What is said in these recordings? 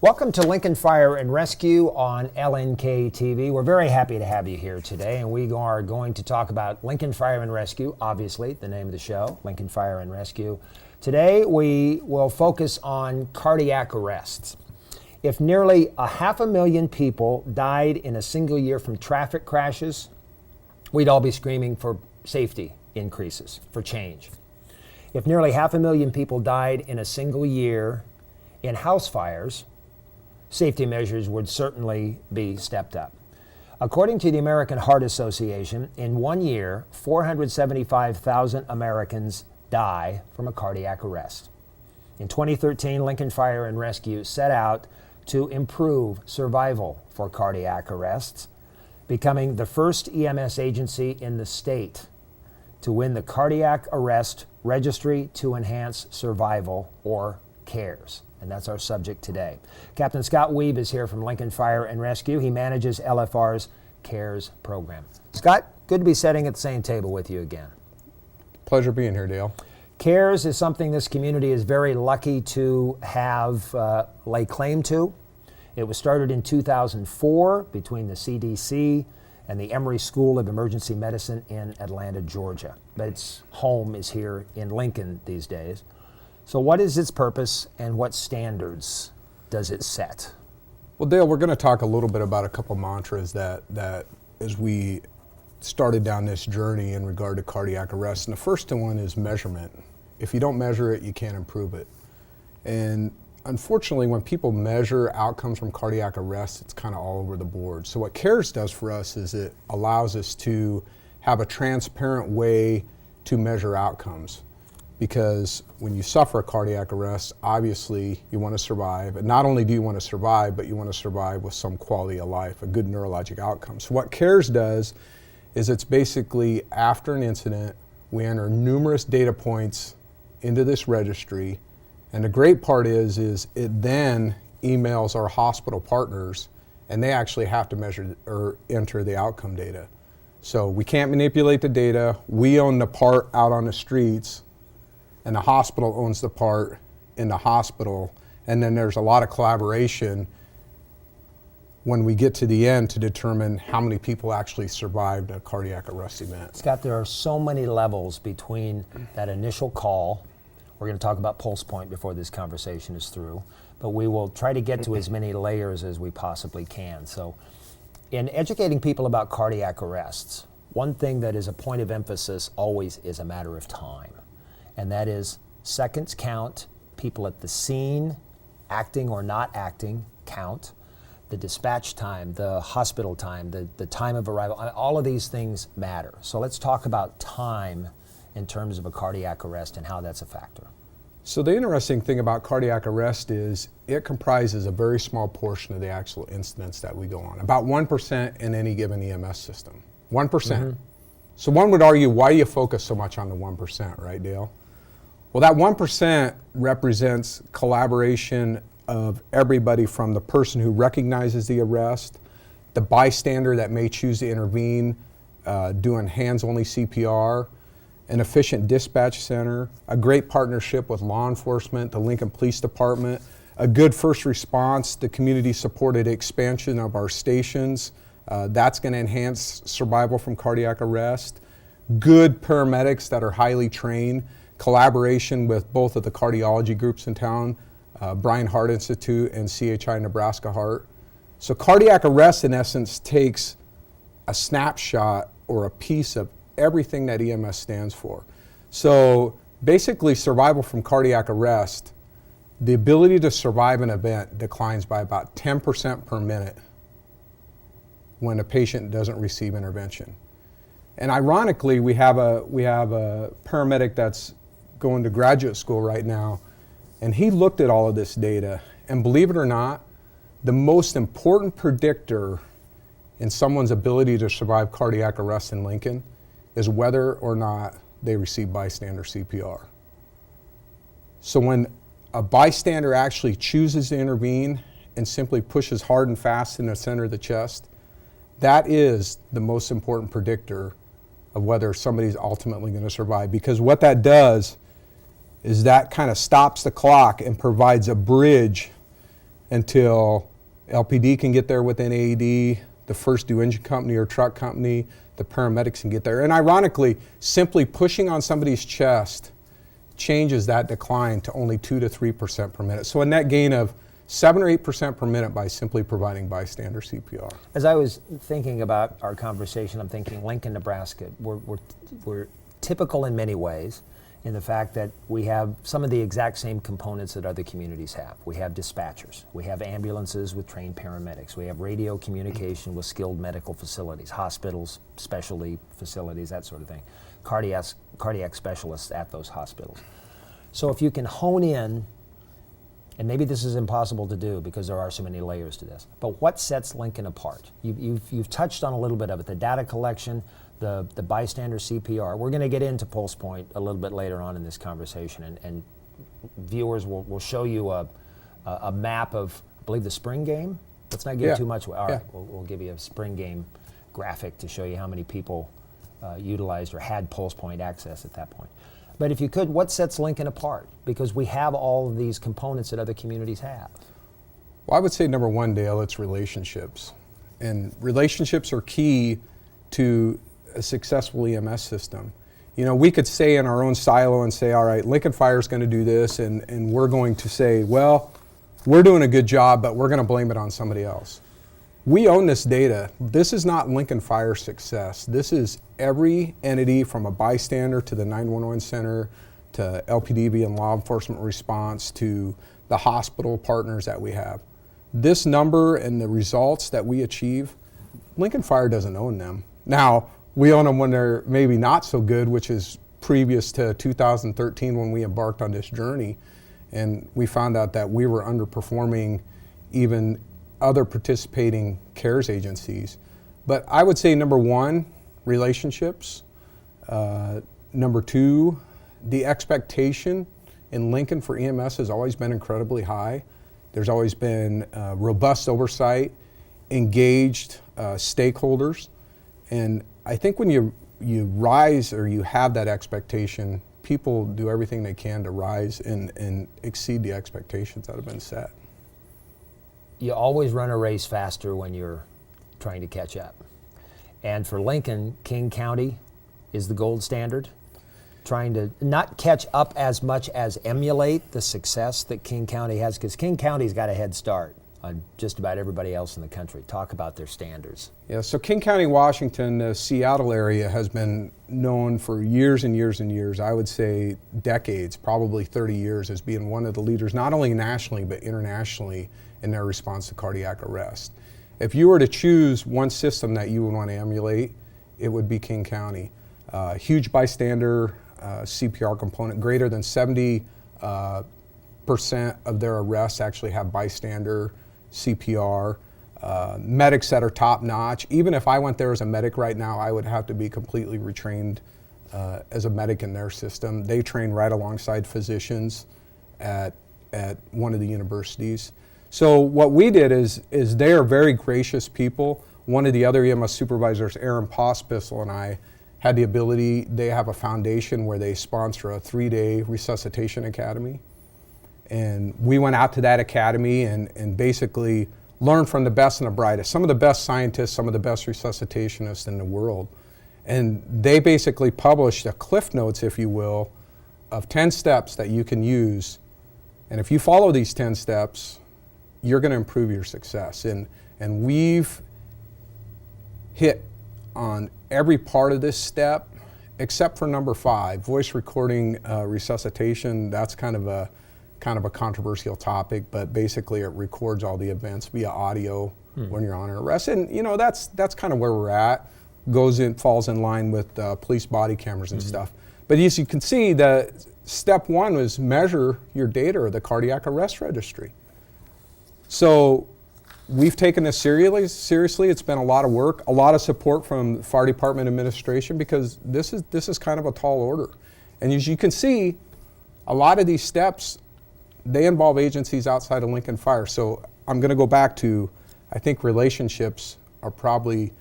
Welcome to Lincoln Fire and Rescue on LNK TV. We're very happy to have you here today, and we are going to talk about Lincoln Fire and Rescue, obviously, the name of the show, Lincoln Fire and Rescue. Today, we will focus on cardiac arrests. If nearly 500,000 people died in a single year from traffic crashes, we'd all be screaming for safety increases, for change. If nearly 500,000 people died in a single year in house fires, safety measures would certainly be stepped up. According to the American Heart Association, in 1 year, 475,000 Americans die from a cardiac arrest. In 2013, Lincoln Fire and Rescue set out to improve survival for cardiac arrests, becoming the first EMS agency in the state to win the Cardiac Arrest Registry to Enhance Survival, or CARES. And that's our subject today. Captain Scott Weeb is here from Lincoln Fire and Rescue. He manages LFR's CARES program. Scott, good to be sitting at the same table with you again. Pleasure being here, Dale. CARES is something this community is very lucky to have lay claim to. It was started in 2004 between the CDC and the Emory School of Emergency Medicine in Atlanta, Georgia. But its home is here in Lincoln these days. So what is its purpose and what standards does it set? Well, Dale, we're going to talk a little bit about a couple mantras that as we started down this journey in regard to cardiac arrest. And the first one is measurement. If you don't measure it, you can't improve it. And unfortunately, when people measure outcomes from cardiac arrest, it's kind of all over the board. So what CARES does for us is it allows us to have a transparent way to measure outcomes. Because when you suffer a cardiac arrest, obviously you want to survive. And not only do you want to survive, but you want to survive with some quality of life, a good neurologic outcome. So what CARES does is it's basically after an incident, we enter numerous data points into this registry. And the great part is it then emails our hospital partners, and they actually have to measure or enter the outcome data. So we can't manipulate the data. We own the part out on the streets, and the hospital owns the part in the hospital. And then there's a lot of collaboration when we get to the end to determine how many people actually survived a cardiac arrest event. Scott, there are so many levels between that initial call. We're going to talk about pulse point before this conversation is through, but we will try to get to as many layers as we possibly can. So in educating people about cardiac arrests, one thing that is a point of emphasis always is a matter of time. And that is seconds count, people at the scene, acting or not acting, count, the dispatch time, the hospital time, the time of arrival, all of these things matter. So let's talk about time in terms of a cardiac arrest and how that's a factor. So the interesting thing about cardiac arrest is it comprises a very small portion of the actual incidents that we go on, about 1% in any given EMS system, 1%. Mm-hmm. So one would argue, why do you focus so much on the 1%, right, Dale? Well, that 1% represents collaboration of everybody from the person who recognizes the arrest, the bystander that may choose to intervene, doing hands-only CPR, an efficient dispatch center, a great partnership with law enforcement, the Lincoln Police Department, a good first response, the community-supported expansion of our stations. That's going to enhance survival from cardiac arrest. Good paramedics that are highly trained, collaboration with both of the cardiology groups in town, Bryan Heart Institute and CHI Nebraska Heart. So cardiac arrest, in essence, takes a snapshot or a piece of everything that EMS stands for. So basically, survival from cardiac arrest, the ability to survive an event declines by about 10% per minute when a patient doesn't receive intervention. And ironically, we have a paramedic that's going to graduate school right now, and he looked at all of this data, and believe it or not, the most important predictor in someone's ability to survive cardiac arrest in Lincoln is whether or not they receive bystander CPR. So when a bystander actually chooses to intervene and simply pushes hard and fast in the center of the chest, that is the most important predictor of whether somebody's ultimately going to survive. Because what that does is that kind of stops the clock and provides a bridge until LPD can get there with an AED, the first due engine company or truck company, the paramedics can get there. And ironically, simply pushing on somebody's chest changes that decline to only 2 to 3% per minute. So a net gain of 7 or 8% per minute by simply providing bystander CPR. As I was thinking about our conversation, I'm thinking Lincoln, Nebraska, we're typical in many ways in the fact that we have some of the exact same components that other communities have. We have dispatchers, we have ambulances with trained paramedics, we have radio communication with skilled medical facilities, hospitals, specialty facilities, that sort of thing, cardiac specialists at those hospitals. So if you can hone in, and maybe this is impossible to do because there are so many layers to this, but what sets Lincoln apart? You've touched on a little bit of it, the data collection, the bystander CPR. We're going to get into Pulse Point a little bit later on in this conversation, and viewers will show you a map of, I believe, the spring game. Let's not give too much away. All right, we'll give you a spring game graphic to show you how many people utilized or had Pulse Point access at that point. But if you could, what sets Lincoln apart? Because we have all of these components that other communities have. Well, I would say number one, Dale, it's relationships. And relationships are key to a successful EMS system. You know, we could stay in our own silo and say, all right, Lincoln Fire is going to do this, and we're going to say, well, we're doing a good job, but we're going to blame it on somebody else. We own this data. This is not Lincoln Fire success. This is every entity from a bystander to the 911 center to LPD and law enforcement response to the hospital partners that we have. This number and the results that we achieve, Lincoln Fire doesn't own them. Now, we own them when they're maybe not so good, which is previous to 2013 when we embarked on this journey. And we found out that we were underperforming even other participating CARES agencies. But I would say number one, relationships. Number two, the expectation in Lincoln for EMS has always been incredibly high. There's always been robust oversight, engaged stakeholders. And I think when you rise or you have that expectation, people do everything they can to rise and exceed the expectations that have been set. You always run a race faster when you're trying to catch up. And for Lincoln, King County is the gold standard, trying to not catch up as much as emulate the success that King County has, because King County's got a head start on just about everybody else in the country. Talk about their standards. Yeah, so King County, Washington, the Seattle area has been known for years and years and years, I would say decades, probably 30 years, as being one of the leaders, not only nationally, but internationally in their response to cardiac arrest. If you were to choose one system that you would want to emulate, it would be King County. Huge bystander CPR component, greater than 70% of their arrests actually have bystander CPR. Medics that are top notch. Even if I went there as a medic right now, I would have to be completely retrained as a medic in their system. They train right alongside physicians at one of the universities. So what we did is they are very gracious people. One of the other EMS supervisors, Aaron Pospisil, and I had the ability, they have a foundation where they sponsor a 3-day resuscitation academy. And we went out to that academy and basically learned from the best and the brightest, some of the best scientists, some of the best resuscitationists in the world. And they basically published a cliff notes, if you will, of 10 steps that you can use. And if you follow these 10 steps, you're going to improve your success. And we've hit on every part of this step except for number 5, voice recording resuscitation. That's kind of a controversial topic, but basically it records all the events via audio when you're on an arrest. And you know, that's kind of where we're at. Falls in line with police body cameras and stuff. But as you can see, the step 1 was measure your data or the cardiac arrest registry. So we've taken this seriously. It's been a lot of work, a lot of support from the fire department administration, because this is kind of a tall order. And as you can see, a lot of these steps, they involve agencies outside of Lincoln Fire. So I'm going to go back to, I think relationships are probably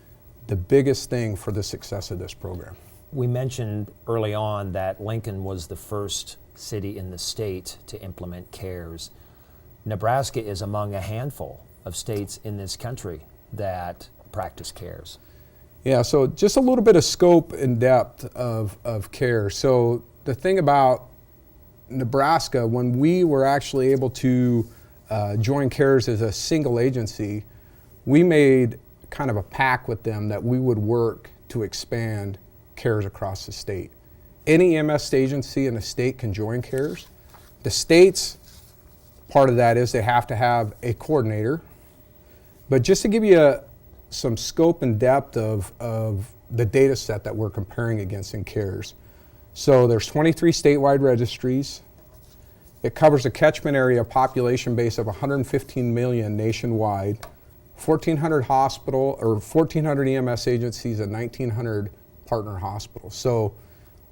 the biggest thing for the success of this program. We mentioned early on that Lincoln was the first city in the state to implement CARES. Nebraska is among a handful of states in this country that practice CARES. Yeah, so just a little bit of scope and depth of CARES. So the thing about Nebraska, when we were actually able to join CARES as a single agency, we made kind of a pact with them that we would work to expand CARES across the state. Any EMS agency in the state can join CARES. The state's part of that is they have to have a coordinator. But just to give you some scope and depth of the data set that we're comparing against in CARES. So there's 23 statewide registries. It covers a catchment area population base of 115 million nationwide, 1,400 1,400 EMS agencies and 1,900 partner hospitals. So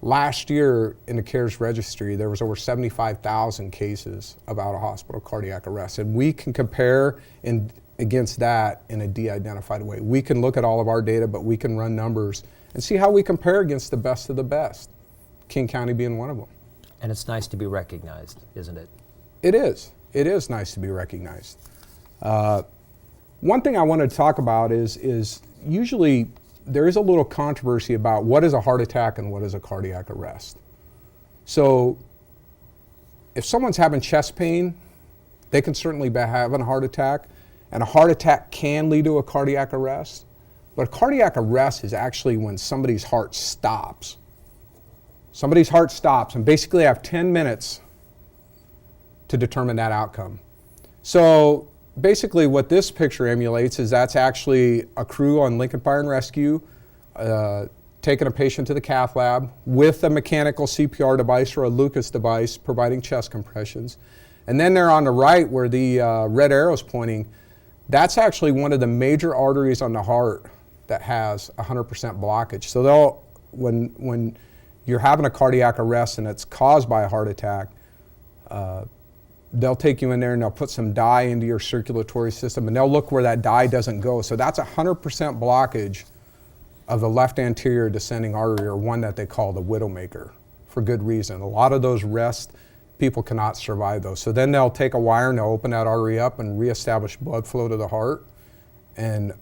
last year in the CARES registry, there was over 75,000 cases of out-of-hospital cardiac arrest. And we can compare against that in a de-identified way. We can look at all of our data, but we can run numbers and see how we compare against the best of the best, King County being one of them. And it's nice to be recognized, isn't it? It is. It is nice to be recognized. One thing I wanted to talk about is usually there is a little controversy about what is a heart attack and what is a cardiac arrest. So if someone's having chest pain, they can certainly be having a heart attack, and a heart attack can lead to a cardiac arrest. But a cardiac arrest is actually when somebody's heart stops. Somebody's heart stops, and basically have 10 minutes to determine that outcome. So basically what this picture emulates is that's actually a crew on Lincoln Fire and Rescue taking a patient to the cath lab with a mechanical CPR device or a Lucas device providing chest compressions. And then there on the right where the red arrow is pointing, that's actually one of the major arteries on the heart that has 100% blockage. So when you're having a cardiac arrest and it's caused by a heart attack, they'll take you in there and they'll put some dye into your circulatory system and they'll look where that dye doesn't go. So that's 100% blockage of the left anterior descending artery, or one that they call the widowmaker, for good reason. A lot of those arrests, people cannot survive those. So then they'll take a wire and they'll open that artery up and reestablish blood flow to the heart. And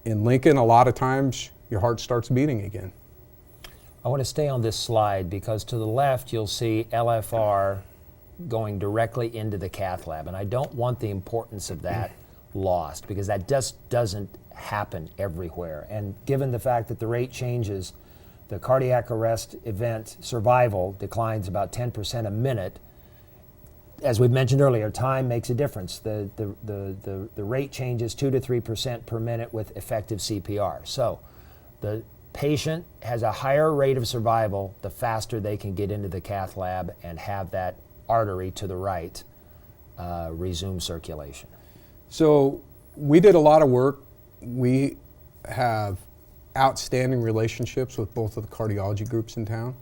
in Lincoln, a lot of times your heart starts beating again. I want to stay on this slide because to the left you'll see LFR going directly into the cath lab, and I don't want the importance of that lost because that just doesn't happen everywhere. And given the fact that the rate changes, the cardiac arrest event survival declines about 10% a minute. As we've mentioned earlier, time makes a difference. The rate changes 2 to 3% per minute with effective CPR. So the patient has a higher rate of survival the faster they can get into the cath lab and have that artery to the right resume circulation. So we did a lot of work. We have outstanding relationships with both of the cardiology groups in town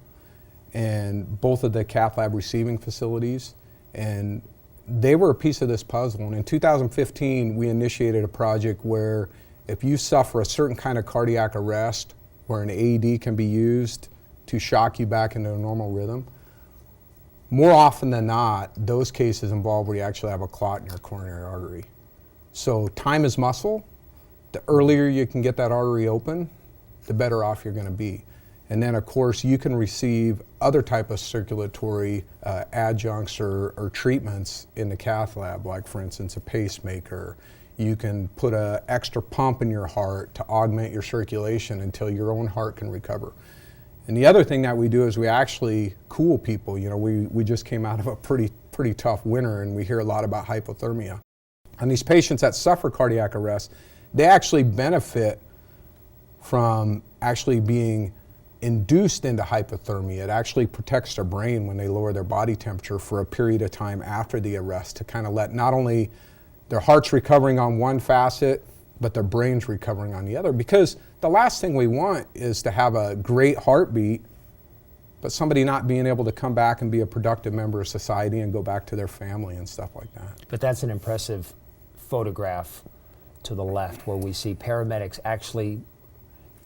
and both of the cath lab receiving facilities, and they were a piece of this puzzle. And in 2015 we initiated a project where if you suffer a certain kind of cardiac arrest where an AED can be used to shock you back into a normal rhythm, more often than not those cases involve where you actually have a clot in your coronary artery. So time is muscle. The earlier you can get that artery open, the better off you're going to be. And then of course you can receive other type of circulatory adjuncts or treatments in the cath lab, like for instance a pacemaker. You can put an extra pump in your heart to augment your circulation until your own heart can recover. And the other thing that we do is we actually cool people. You know, we just came out of a pretty tough winter and we hear a lot about hypothermia. And these patients that suffer cardiac arrest, they actually benefit from actually being induced into hypothermia. It actually protects their brain when they lower their body temperature for a period of time after the arrest to kind of let not only their heart's recovering on one facet, but their brain's recovering on the other. Because the last thing we want is to have a great heartbeat, but somebody not being able to come back and be a productive member of society and go back to their family and stuff like that. But that's an impressive photograph to the left where we see paramedics actually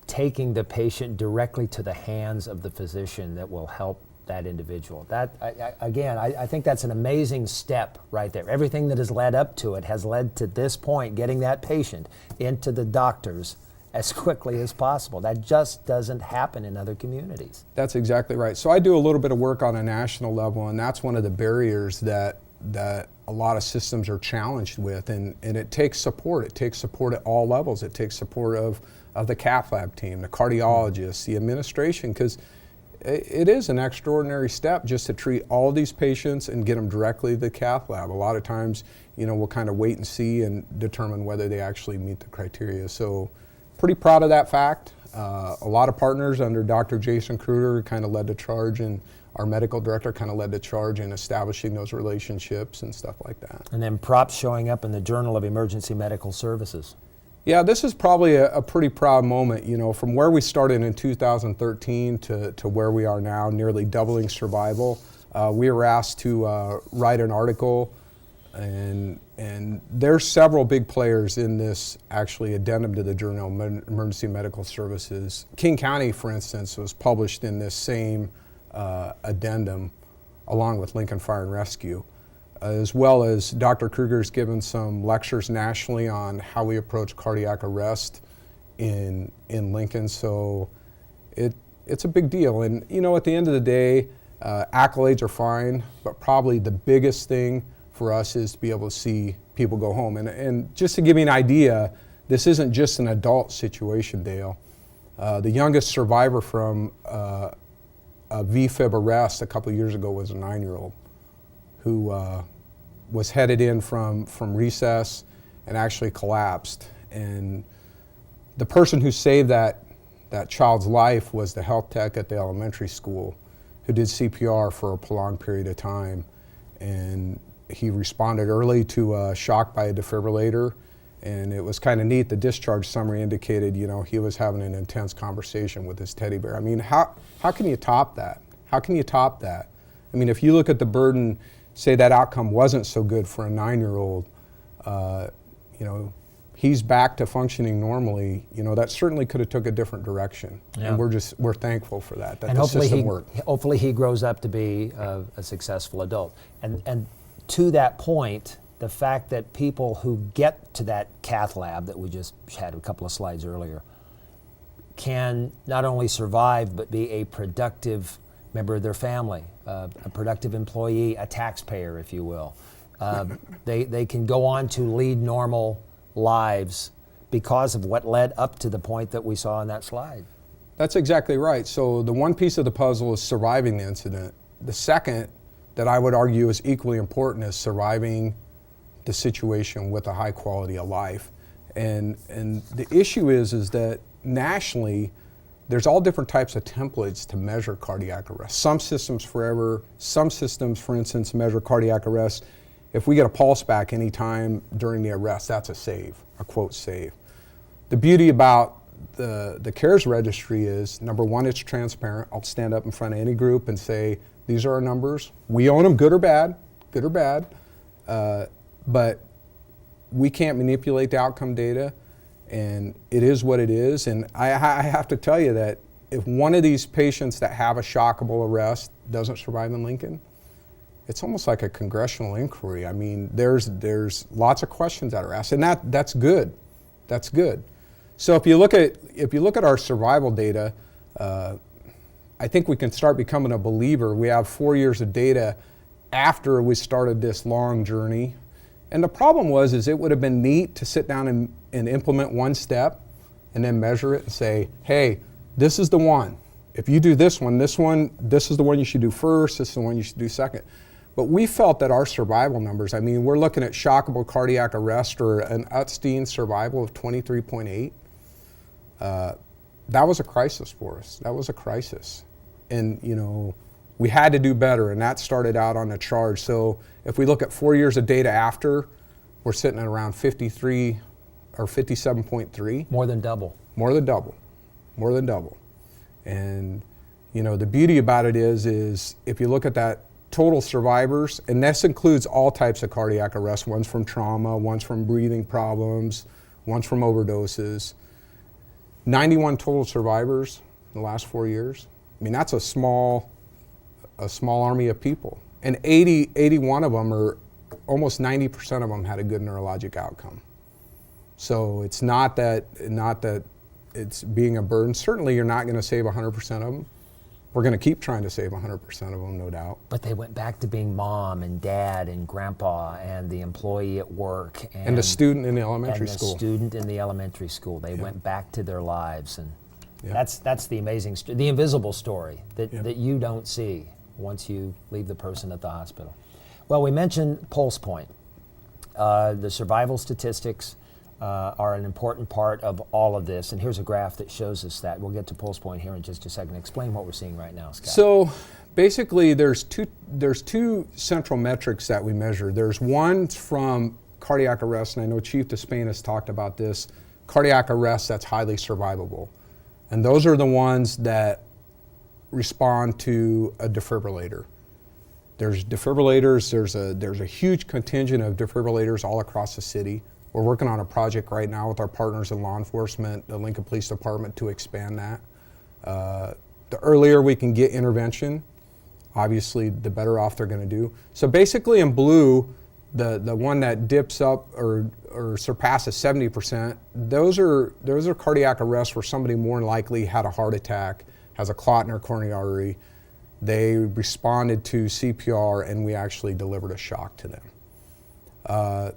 taking the patient directly to the hands of the physician that will help that individual. I think that's an amazing step right there. Everything that has led up to it has led to this point, getting that patient into the doctors as quickly as possible. That just doesn't happen in other communities. That's exactly right. So I do a little bit of work on a national level, and that's one of the barriers that a lot of systems are challenged with, and it takes support. It takes support at all levels. It takes support of the cath lab team, the cardiologists, the administration, because it is an extraordinary step just to treat all these patients and get them directly to the cath lab. A lot of times, we'll kind of wait and see and determine whether they actually meet the criteria. So pretty proud of that fact. A lot of partners under Dr. Jason Kruger kind of led the charge, and our medical director kind of led the charge in establishing those relationships and stuff like that. And then props showing up in the Journal of Emergency Medical Services. Yeah, this is probably a pretty proud moment, from where we started in 2013 to where we are now, nearly doubling survival. We were asked to write an article, and there's several big players in this actually addendum to the Journal of Emergency Medical Services. King County, for instance, was published in this same addendum along with Lincoln Fire and Rescue. As well as Dr. Kruger's given some lectures nationally on how we approach cardiac arrest in Lincoln. So it's a big deal. And at the end of the day, accolades are fine, but probably the biggest thing for us is to be able to see people go home. And just to give you an idea, this isn't just an adult situation, Dale. The youngest survivor from a VFib arrest a couple of years ago was a 9-year-old who was headed in from recess and actually collapsed. And the person who saved that child's life was the health tech at the elementary school who did CPR for a prolonged period of time. And he responded early to a shock by a defibrillator. And it was kind of neat. The discharge summary indicated, he was having an intense conversation with his teddy bear. I mean, how can you top that? How can you top that? I mean, if you look at the burden, say that outcome wasn't so good for a 9-year-old, he's back to functioning normally. That certainly could have took a different direction. Yeah. And we're thankful for that and the system worked. Hopefully he grows up to be a successful adult. And to that point, the fact that people who get to that cath lab that we just had a couple of slides earlier can not only survive but be a productive member of their family, a productive employee, a taxpayer, if you will. They can go on to lead normal lives because of what led up to the point that we saw in that slide. That's exactly right. So the one piece of the puzzle is surviving the incident. The second that I would argue is equally important is surviving the situation with a high quality of life. And the issue is that nationally, there's all different types of templates to measure cardiac arrest. Some systems, for instance, measure cardiac arrest. If we get a pulse back anytime during the arrest, that's a save, a quote save. The beauty about the CARES registry is, number one, it's transparent. I'll stand up in front of any group and say, these are our numbers. We own them, good or bad. But we can't manipulate the outcome data. And it is what it is. And I have to tell you that if one of these patients that have a shockable arrest doesn't survive in Lincoln, it's almost like a congressional inquiry. I mean, there's lots of questions that are asked, and that's good. That's good. So if you look at our survival data, I think we can start becoming a believer. We have 4 years of data after we started this long journey. And the problem is it would have been neat to sit down and implement one step and then measure it and say, hey, this is the one. If you do this one, this is the one you should do first, this is the one you should do second. But we felt that our survival numbers, I mean, we're looking at shockable cardiac arrest or an Utstein survival of 23.8. That was a crisis for us. That was a crisis. And, we had to do better, and that started out on a charge. So if we look at 4 years of data after, we're sitting at around 53 or 57.3. More than double. More than double. And, the beauty about it is if you look at that total survivors, and this includes all types of cardiac arrest, one's from trauma, one's from breathing problems, one's from overdoses, 91 total survivors in the last 4 years. I mean, that's a small a small army of people. And 81 of them, or almost 90% of them, had a good neurologic outcome. So it's not that it's being a burden. Certainly you're not going to save 100% of them. We're going to keep trying to save 100% of them, no doubt. But they went back to being mom and dad and grandpa and the employee at work And the student in the elementary and school. the student in the elementary school. They went back to their lives, and Yeah. that's the amazing, the invisible story that, Yeah. that you don't see once you leave the person at the hospital. Well, we mentioned Pulse Point. The survival statistics are an important part of all of this, and here's a graph that shows us that. We'll get to Pulse Point here in just a second. Explain what we're seeing right now, Scott. So basically there's two central metrics that we measure. There's one from cardiac arrest, and I know Chief Despain has talked about this, cardiac arrest that's highly survivable. And those are the ones that respond to a defibrillator. There's defibrillators, there's a huge contingent of defibrillators all across the city. We're working on a project right now with our partners in law enforcement, the Lincoln Police Department, to expand that. The earlier we can get intervention, obviously the better off they're going to do. So basically in blue, the one that dips up or surpasses 70%, those are cardiac arrests where somebody more than likely had a heart attack, has a clot in their coronary artery. They responded to CPR and we actually delivered a shock to them.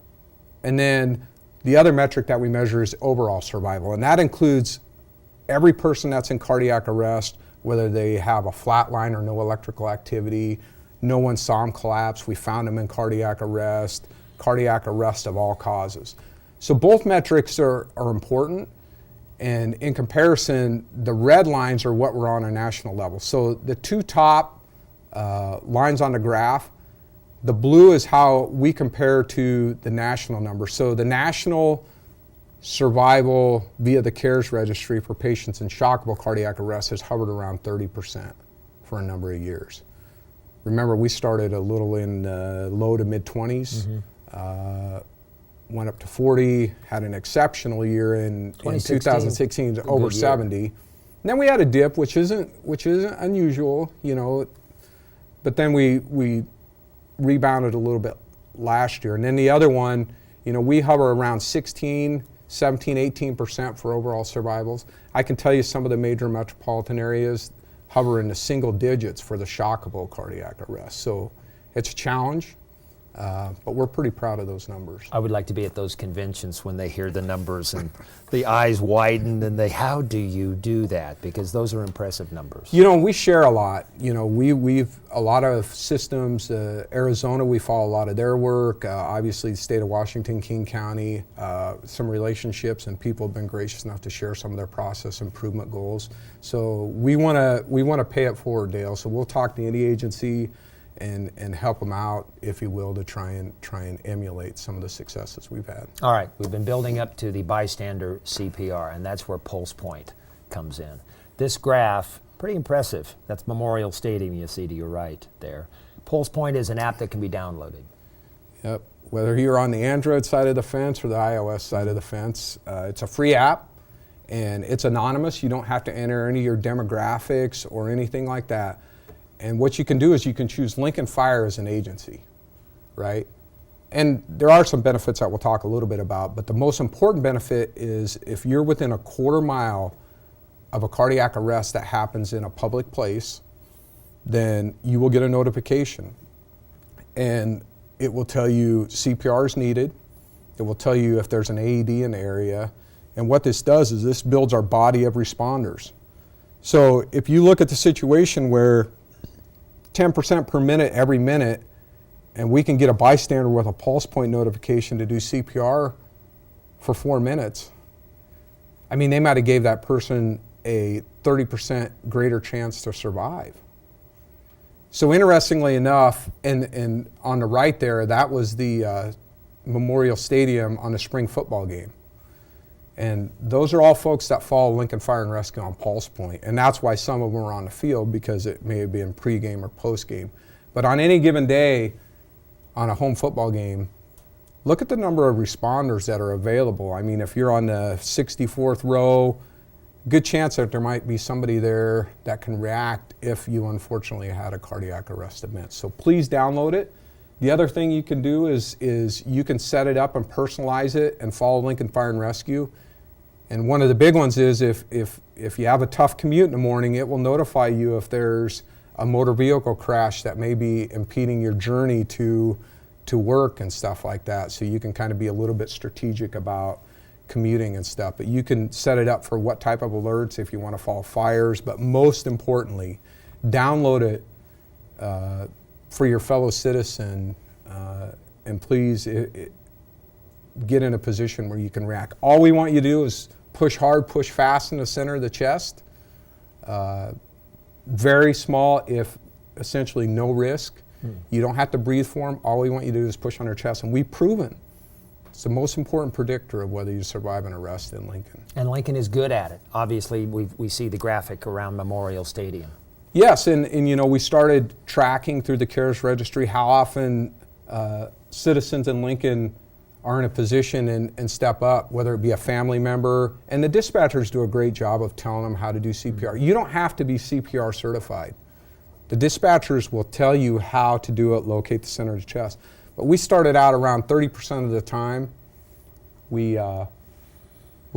And then the other metric that we measure is overall survival, and that includes every person that's in cardiac arrest, whether they have a flat line or no electrical activity, no one saw them collapse, we found them in cardiac arrest of all causes. So both metrics are important, and in comparison, the red lines are what we're on a national level. So the two top lines on the graph, the blue is how we compare to the national number. So the national survival via the CARES registry for patients in shockable cardiac arrest has hovered around 30% for a number of years. Remember, we started a little in low to mid 20s, went up to 40, had an exceptional year in 2016, over 70. And then we had a dip, which isn't unusual, you know, but then we rebounded a little bit last year. And then the other one, you know, we hover around 16, 17, 18% for overall survivals. I can tell you some of the major metropolitan areas hover in the single digits for the shockable cardiac arrest. So it's a challenge, but we're pretty proud of those numbers. I would like to be at those conventions when they hear the numbers and the eyes widen and how do you do that? Because those are impressive numbers. You know, we share a lot. You know, we've a lot of systems. Arizona, we follow a lot of their work. Obviously, the state of Washington, King County, some relationships, and people have been gracious enough to share some of their process improvement goals. So we want to pay it forward, Dale. So we'll talk to any agency and help them out, if you will, to try and emulate some of the successes we've had. All right, we've been building up to the bystander CPR, and that's where Pulse Point comes in. This graph, pretty impressive. That's Memorial Stadium you see to your right there. Pulse Point is an app that can be downloaded. Yep, whether you're on the Android side of the fence or the iOS side of the fence, it's a free app, and it's anonymous. You don't have to enter any of your demographics or anything like that. And what you can do is you can choose Lincoln Fire as an agency, right? And there are some benefits that we'll talk a little bit about, but the most important benefit is if you're within a quarter mile of a cardiac arrest that happens in a public place, then you will get a notification. And it will tell you CPR is needed. It will tell you if there's an AED in the area. And what this does is this builds our body of responders. So if you look at the situation where 10% per minute every minute, and we can get a bystander with a pulse point notification to do CPR for 4 minutes, I mean, they might have gave that person a 30% greater chance to survive. So interestingly enough, and on the right there, that was the Memorial Stadium on the spring football game. And those are all folks that follow Lincoln Fire and Rescue on Pulse Point. And that's why some of them are on the field, because it may have been pregame or postgame. But on any given day, on a home football game, look at the number of responders that are available. I mean, if you're on the 64th row good chance that there might be somebody there that can react if you unfortunately had a cardiac arrest event. So please download it. The other thing you can do is you can set it up and personalize it and follow Lincoln Fire and Rescue. And one of the big ones is if you have a tough commute in the morning, it will notify you if there's a motor vehicle crash that may be impeding your journey to work and stuff like that. So you can kind of be a little bit strategic about commuting and stuff. But you can set it up for what type of alerts if you want to follow fires. But most importantly, download it for your fellow citizen, and please get in a position where you can react. All we want you to do is push hard, push fast in the center of the chest. Very small, if essentially no risk. You don't have to breathe for them. All we want you to do is push on their chest. And we've proven it's the most important predictor of whether you survive an arrest in Lincoln. And Lincoln is good at it. Obviously, we see the graphic around Memorial Stadium. Yes, and you know, we started tracking through the CARES registry how often citizens in Lincoln are in a position and step up, whether it be a family member. And the dispatchers do a great job of telling them how to do CPR. You don't have to be CPR certified. The dispatchers will tell you how to do it, locate the center of the chest. But we started out around 30% of the time we're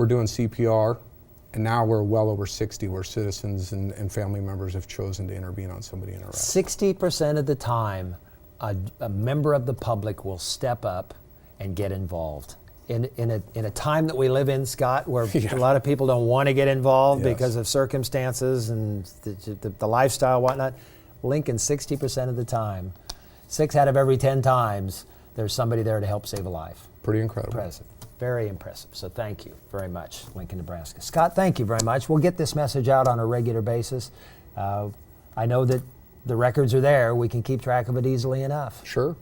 doing CPR, and now we're well over 60 where citizens and family members have chosen to intervene on somebody in arrest. 60% of the time, a member of the public will step up and get involved. In a time that we live in, Scott, where a lot of people don't want to get involved because of circumstances and the lifestyle, whatnot, Lincoln, 60% of the time, 6 out of every 10 times, there's somebody there to help save a life. Pretty incredible. Impressive. Very impressive. So thank you very much, Lincoln, Nebraska. Scott, thank you very much. We'll get this message out on a regular basis. I know that the records are there. We can keep track of it easily enough. Sure.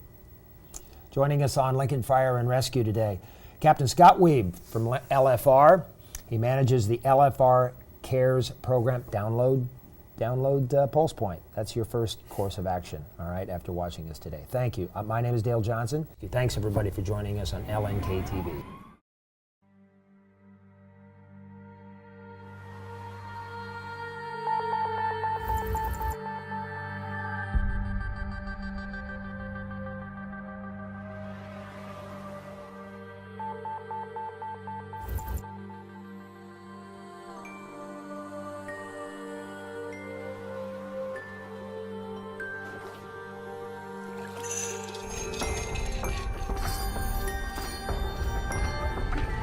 Joining us on Lincoln Fire and Rescue today, Captain Scott Wiebe from LFR. He manages the LFR CARES program. Download Pulse Point. That's your first course of action, all right, after watching this today. Thank you. My name is Dale Johnson. Thanks, everybody, for joining us on LNK TV.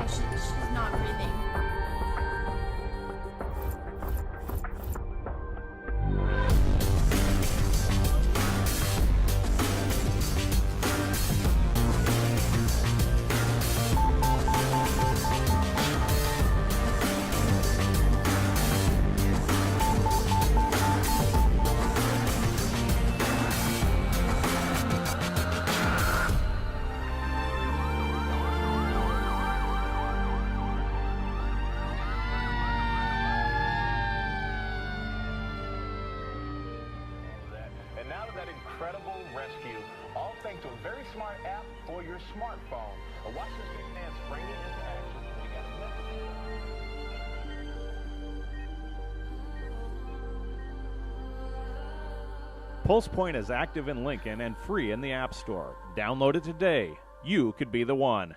She's not breathing. And now to that incredible rescue, all thanks to a very smart app for your smartphone. Watch this big man spring it into action. We got a message. Pulse Point is active in Lincoln and free in the App Store. Download it today. You could be the one.